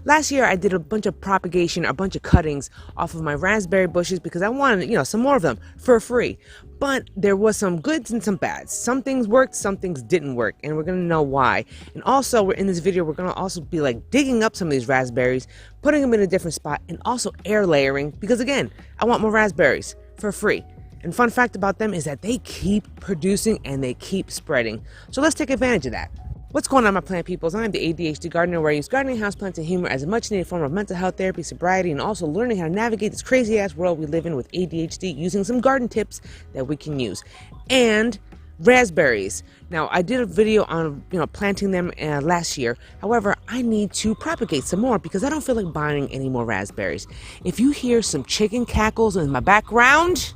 Last year I did a bunch of propagation, a bunch of cuttings off of my raspberry bushes because I wanted, some more of them for free. But there was some goods and some bads. Some things worked, some things didn't work, and we're gonna know why. And also, we're in this video, we're gonna also be like digging up some of these raspberries, putting them in a different spot, and also air layering because again, I want more raspberries for free. And fun fact about them is that they keep producing and they keep spreading. So let's take advantage of that. What's going on, my plant peoples? I'm the ADHD gardener, where I use gardening, houseplants, and humor as a much-needed form of mental health therapy, sobriety, and also learning how to navigate this crazy-ass world we live in with ADHD using some garden tips that we can use. And raspberries. Now, I did a video on, planting them last year. However, I need to propagate some more because I don't feel like buying any more raspberries. If you hear some chicken cackles in my background,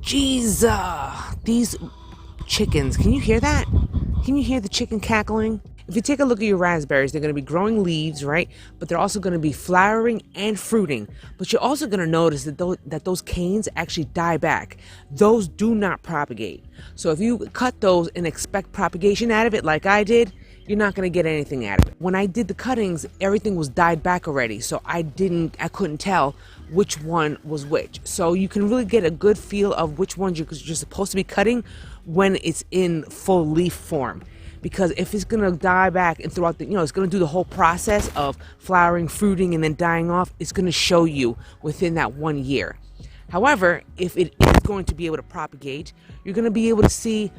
jeez, these chickens, can you hear that? Can you hear the chicken cackling? If you take a look at your raspberries, they're going to be growing leaves, right? But they're also going to be flowering and fruiting. But you're also going to notice that those canes actually die back. Those do not propagate. So if you cut those and expect propagation out of it like I did, you're not going to get anything out of it. When I did the cuttings, everything was died back already. So I couldn't tell which one was which. So you can really get a good feel of which ones you're supposed to be cutting when it's in full leaf form. Because if it's going to die back and throughout it's going to do the whole process of flowering, fruiting, and then dying off, it's going to show you within that 1 year. However, if it is going to be able to propagate, you're going to be able to see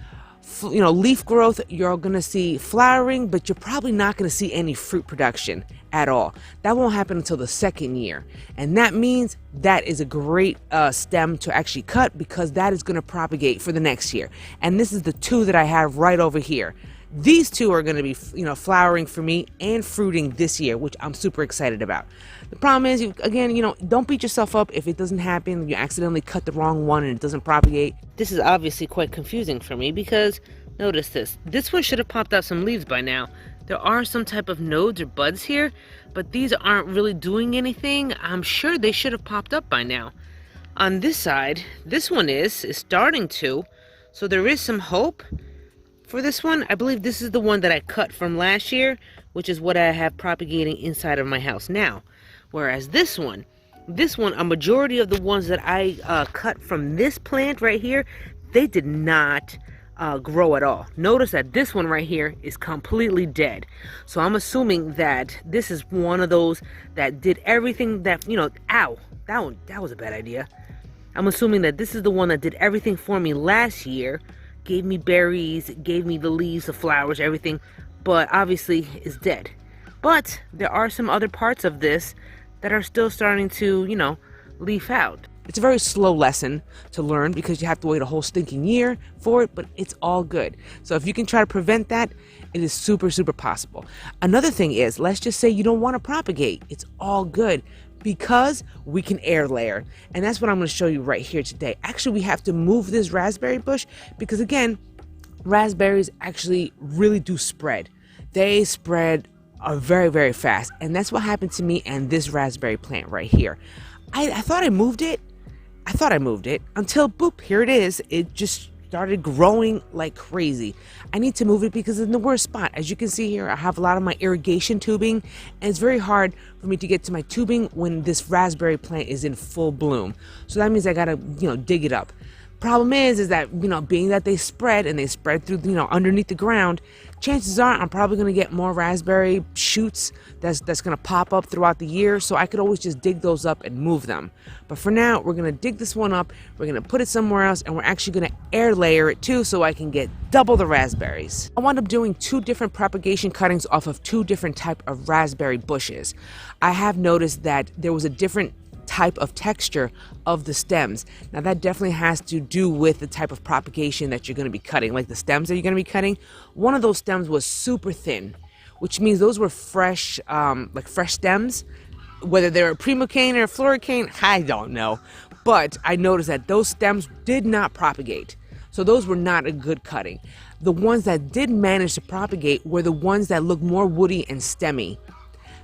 leaf growth, you're going to see flowering, but you're probably not going to see any fruit production at all. That won't happen until the second year. And that means that is a great stem to actually cut because that is going to propagate for the next year. And this is the two that I have right over here. These two are going to be, flowering for me and fruiting this year, which I'm super excited about. The problem is, don't beat yourself up if it doesn't happen. You accidentally cut the wrong one and it doesn't propagate. This is obviously quite confusing for me because, notice this. This one should have popped out some leaves by now. There are some type of nodes or buds here, but these aren't really doing anything. I'm sure they should have popped up by now. On this side, this one is starting to, so there is some hope. For this one, I believe this is the one that I cut from last year, which is what I have propagating inside of my house now. Whereas this one, a majority of the ones that I cut from this plant right here, they did not grow at all. Notice that this one right here is completely dead. So I'm assuming that this is one of those that did everything that, ow, that was a bad idea. I'm assuming that this is the one that did everything for me last year, gave me berries, gave me the leaves, the flowers, everything, but obviously is dead. But there are some other parts of this that are still starting to, leaf out. It's a very slow lesson to learn because you have to wait a whole stinking year for it, but it's all good. So if you can try to prevent that, it is super, super possible. Another thing is, let's just say you don't want to propagate. It's all good because we can air layer. And that's what I'm going to show you right here today. Actually, we have to move this raspberry bush because, again, raspberries actually really do spread. They spread very, very fast. And that's what happened to me and this raspberry plant right here. I thought I moved it. Until boop, here it is. It just started growing like crazy. I need to move it because it's in the worst spot. As you can see here, I have a lot of my irrigation tubing, and it's very hard for me to get to my tubing when this raspberry plant is in full bloom. So that means I gotta, dig it up. Problem is that, being that they spread through, underneath the ground, chances are I'm probably going to get more raspberry shoots that's going to pop up throughout the year. So I could always just dig those up and move them. But for now, we're going to dig this one up. We're going to put it somewhere else, and we're actually going to air layer it too so I can get double the raspberries. I wound up doing 2 different propagation cuttings off of 2 different type of raspberry bushes. I have noticed that there was a different type of texture of the stems. Now that definitely has to do with the type of propagation that you're going to be cutting, like the stems that you're going to be cutting. One of those stems was super thin, which means those were fresh, like fresh stems. Whether they're a primocane or a floricane, I don't know. But I noticed that those stems did not propagate. So those were not a good cutting. The ones that did manage to propagate were the ones that look more woody and stemmy.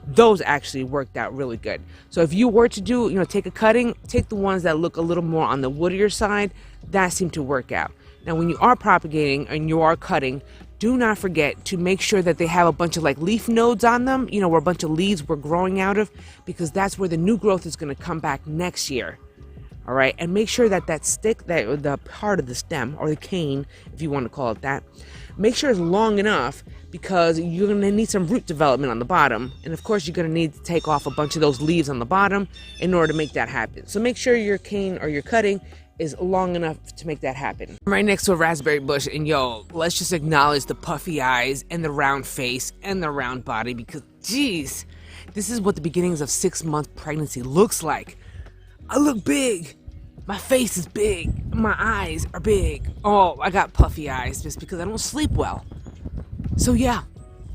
Those actually worked out really good. So if you were to do, take a cutting, take the ones that look a little more on the woodier side. That seemed to work out. Now, when you are propagating and you are cutting, do not forget to make sure that they have a bunch of like leaf nodes on them, you know, where a bunch of leaves were growing out of, because that's where the new growth is going to come back next year. All right, and make sure that that stick, that the part of the stem or the cane, if you want to call it that, make sure it's long enough, because you're going to need some root development on the bottom. And of course, you're going to need to take off a bunch of those leaves on the bottom in order to make that happen. So make sure your cane or your cutting is long enough to make that happen. I'm right next to a raspberry bush, and yo, let's just acknowledge the puffy eyes and the round face and the round body, because geez, this is what the beginnings of 6-month pregnancy looks like. I look big. My face is big. My eyes are big. Oh, I got puffy eyes just because I don't sleep well. So yeah,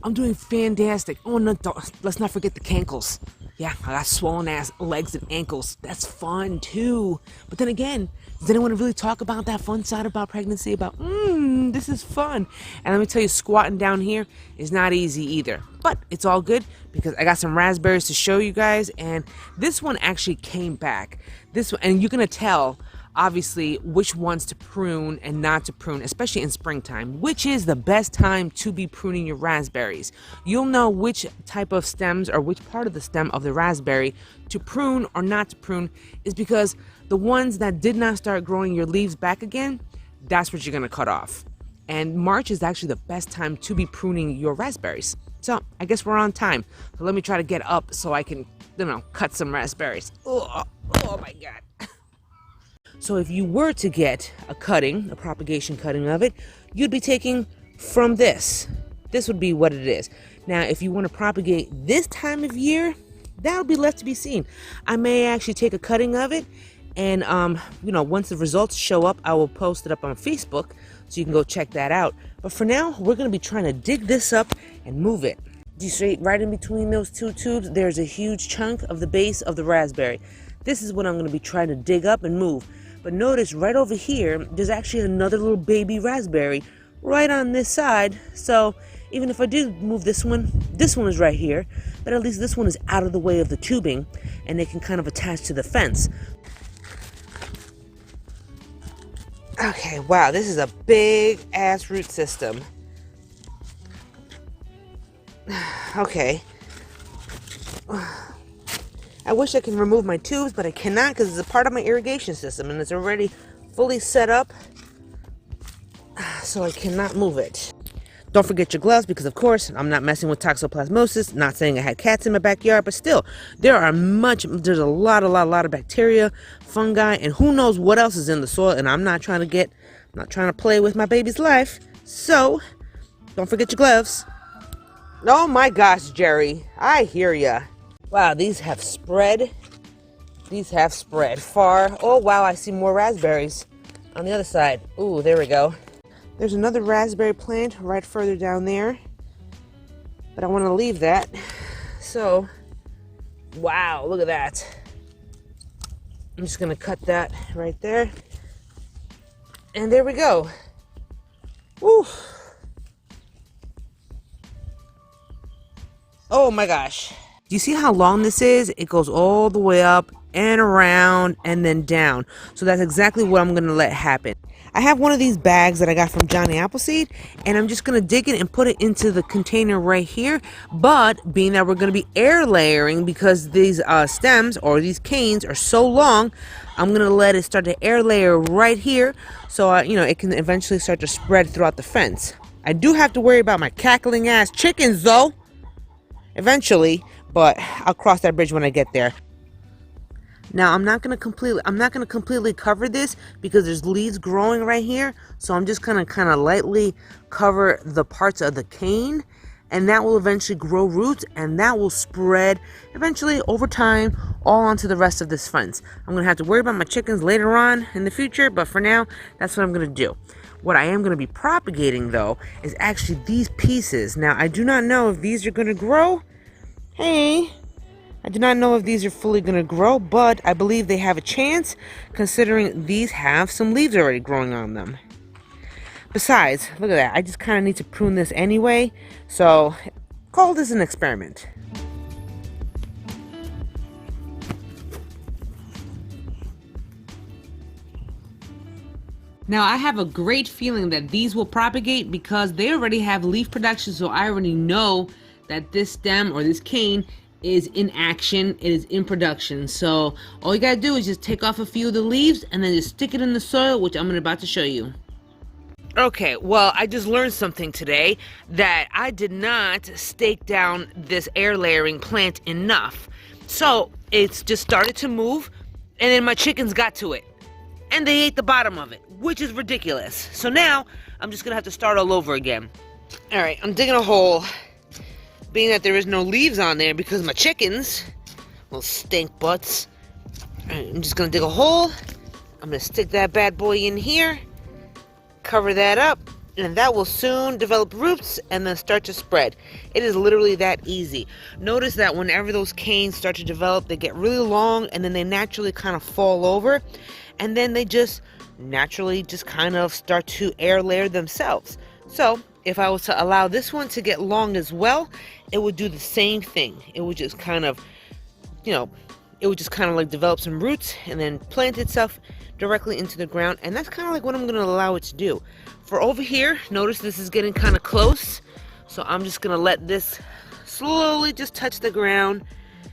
I'm doing fantastic. Oh, no, let's not forget the cankles. Yeah, I got swollen ass legs and ankles. That's fun too. But then again, does anyone really talk about that fun side about pregnancy? About, this is fun. And let me tell you, squatting down here is not easy either. But it's all good because I got some raspberries to show you guys. And this one actually came back. This one, and you're going to tell, obviously, which ones to prune and not to prune, especially in springtime, which is the best time to be pruning your raspberries. You'll know which type of stems or which part of the stem of the raspberry to prune or not to prune, is because the ones that did not start growing your leaves back again, that's what you're going to cut off. And March is actually the best time to be pruning your raspberries. So I guess we're on time. So let me try to get up so I can, cut some raspberries. Oh my God. So if you were to get a cutting, a propagation cutting of it, you'd be taking from this. This would be what it is. Now, if you want to propagate this time of year, that'll be left to be seen. I may actually take a cutting of it, and once the results show up, I will post it up on Facebook, so you can go check that out. But for now, we're going to be trying to dig this up and move it. You see, right in between those two tubes, there's a huge chunk of the base of the raspberry. This is what I'm going to be trying to dig up and move. But notice right over here, there's actually another little baby raspberry right on this side. So even if I do move this one is right here, but at least this one is out of the way of the tubing, and it can kind of attach to the fence. Okay, wow, this is a big ass root system. Okay. I wish I can remove my tubes, but I cannot because it's a part of my irrigation system and it's already fully set up, so I cannot move it. Don't forget your gloves because, of course, I'm not messing with toxoplasmosis. Not saying I had cats in my backyard, but still, there's a lot of bacteria, fungi, and who knows what else is in the soil. And I'm not trying to play with my baby's life. So, don't forget your gloves. Oh my gosh, Jerry, I hear ya. Wow, these have spread. These have spread far. Oh wow, I see more raspberries on the other side. Ooh, there we go. There's another raspberry plant right further down there, but I want to leave that. So, wow, look at that. I'm just going to cut that right there. And there we go. Woo. Oh my gosh. Do you see how long this is? It goes all the way up and around and then down. So that's exactly what I'm going to let happen. I have one of these bags that I got from Johnny Appleseed, and I'm just going to dig it and put it into the container right here. But being that we're going to be air layering because these stems or these canes are so long, I'm going to let it start to air layer right here so it can eventually start to spread throughout the fence. I do have to worry about my cackling ass chickens though, eventually, but I'll cross that bridge when I get there. Now I'm not going to completely cover this because there's leaves growing right here, so I'm just going to kind of lightly cover the parts of the cane, and that will eventually grow roots, and that will spread eventually over time all onto the rest of this fence. I'm going to have to worry about my chickens later on in the future, but for now, that's what I'm going to do. What I am going to be propagating though is actually these pieces. Now I do not know if these are going to grow. Hey, I do not know if these are fully going to grow, but I believe they have a chance considering these have some leaves already growing on them. Besides, look at that. I just kind of need to prune this anyway, so call this an experiment. Now I have a great feeling that these will propagate because they already have leaf production, so I already know that this stem or this cane is in action, it is in production. So all you gotta do is just take off a few of the leaves and then just stick it in the soil, which I'm about to show you. Okay, well, I just learned something today, that I did not stake down this air layering plant enough. So it's just started to move, and then my chickens got to it, and they ate the bottom of it, which is ridiculous. So now I'm just gonna have to start all over again. All right, I'm digging a hole, being that there is no leaves on there because my chickens, little stink butts. All right, I'm just gonna dig a hole. I'm gonna stick that bad boy in here, cover that up, and that will soon develop roots and then start to spread. It is literally that easy. Notice that whenever those canes start to develop, they get really long and then they naturally kind of fall over, and then they just naturally just kind of start to air layer themselves. So if I was to allow this one to get long as well, it would do the same thing. It would just kind of, it would just kind of like develop some roots and then plant itself directly into the ground. And that's kind of like what I'm going to allow it to do. For over here, notice this is getting kind of close. So I'm just going to let this slowly just touch the ground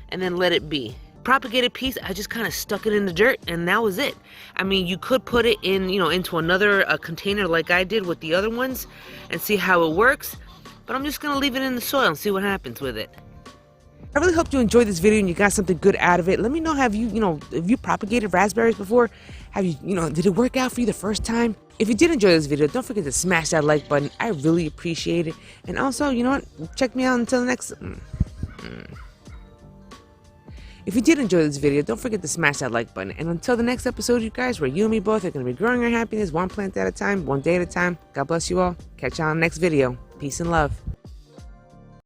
and then let it be. Propagated piece, I just kind of stuck it in the dirt and that was it. I mean, you could put it in, into another container like I did with the other ones and see how it works. But I'm just going to leave it in the soil and see what happens with it. I really hope you enjoyed this video and you got something good out of it. Let me know, have you propagated raspberries before? Have you, did it work out for you the first time? If you did enjoy this video, don't forget to smash that like button. I really appreciate it. And also, you know what? Check me out until the next... If you did enjoy this video, don't forget to smash that like button. And until the next episode, you guys, where you and me both are going to be growing our happiness one plant at a time, one day at a time. God bless you all. Catch you on the next video. Peace and love.